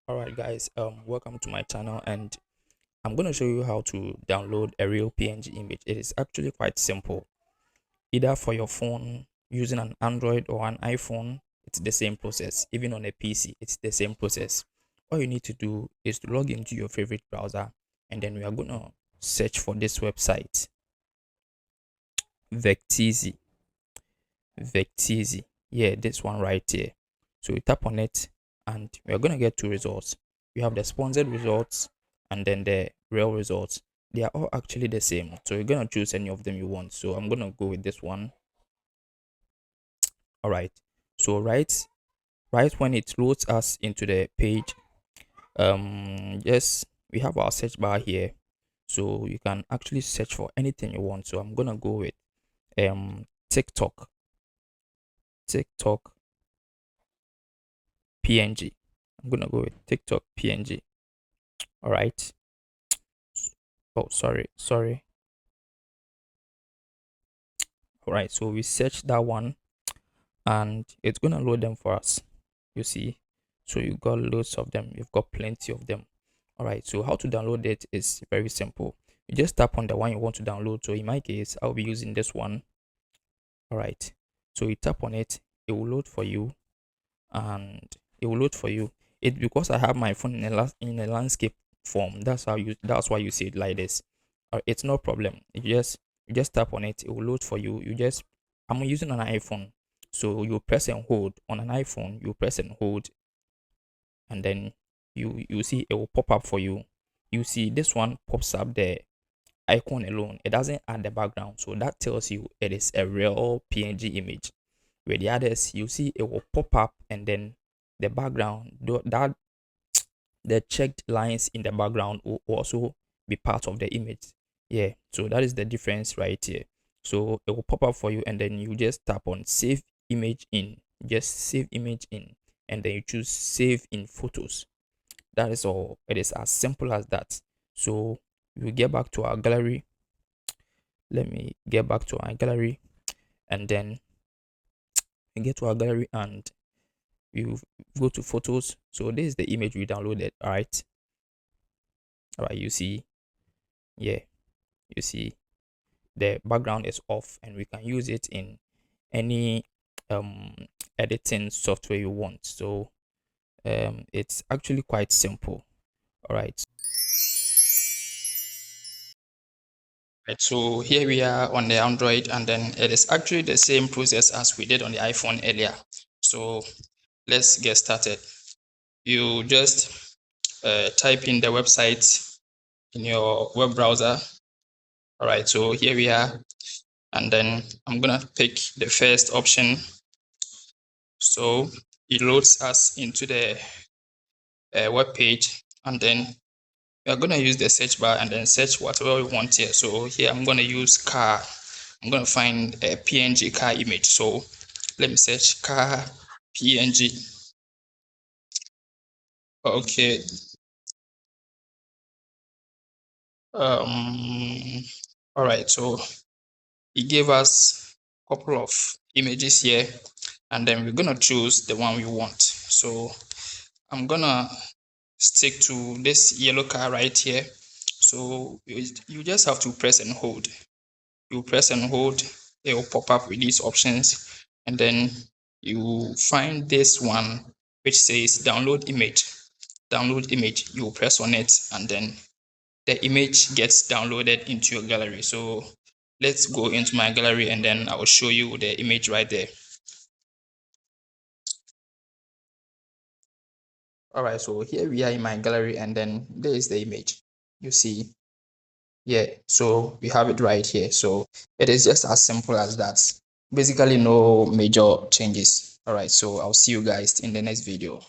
Alright guys, welcome to my channel, and I'm going to show you how to download a real PNG image. It is actually quite simple. Either for your phone using an Android or an iPhone, it's the same process. Even on a PC, it's the same process. All you need to do is to log into your favorite browser, and then we are going to search for this website, Vecteezy. Vecteezy. Yeah, this one right here. So you tap on it, and we are going to get two results. You have the sponsored results and then the real results. They are all actually the same, so you're going to choose any of them you want. So I'm going to go with this one. All right, so right when it loads us into the page, yes, we have our search bar here, so you can actually search for anything you want. So I'm going to go with tiktok PNG. I'm gonna go with TikTok PNG. All right. Oh, sorry. All right. So we search that one, and it's gonna load them for us. You see. So you got loads of them. You've got plenty of them. All right. So how to download it is very simple. You just tap on the one you want to download. So in my case, I'll be using this one. All right. So you tap on it. It will load for you, and it will load for you. It because I have my phone in a landscape form. That's why you see it like this. It's no problem. You just tap on it. It will load for you. I'm using an iPhone, so you press and hold on an iPhone. You press and hold, and then you see it will pop up for you. You see this one pops up, the icon alone. It doesn't add the background, so that tells you it is a real PNG image. Where the others, you see it will pop up, and then the background, that the checked lines in the background will also be part of the image. Yeah, so that is the difference right here. So it will pop up for you, and then you just tap on save image in. Just save image in, and then you choose save in photos. That is all. It is as simple as that. So we get back to our gallery. Let me get back to our gallery, and then we get to our gallery, and you go to photos. So this is the image we downloaded. All right, you see, yeah, you see the background is off, and we can use it in any um editing software you want. So it's actually quite simple. All right. Right, so here we are on the Android, and then it is actually the same process as we did on the iPhone earlier. So let's get started. You just type in the website in your web browser. All right, so here we are, and then I'm gonna pick the first option. So it loads us into the web page, and then we are gonna use the search bar and then search whatever we want here. So here I'm gonna use car. I'm gonna find a PNG car image. So let me search car PNG. Okay. All right, so it gave us a couple of images here, and then we're gonna choose the one we want. So I'm gonna stick to this yellow car right here. So you just have to press and hold. You press and hold, it will pop up with these options, and then you find this one which says download image. Download image, you press on it, and then the image gets downloaded into your gallery. So let's go into my gallery, and then I will show you the image right there. All right, so here we are in my gallery, and then there is the image. You see, yeah, so we have it right here. So it is just as simple as that. Basically no major changes. All right, so I'll see you guys in the next video.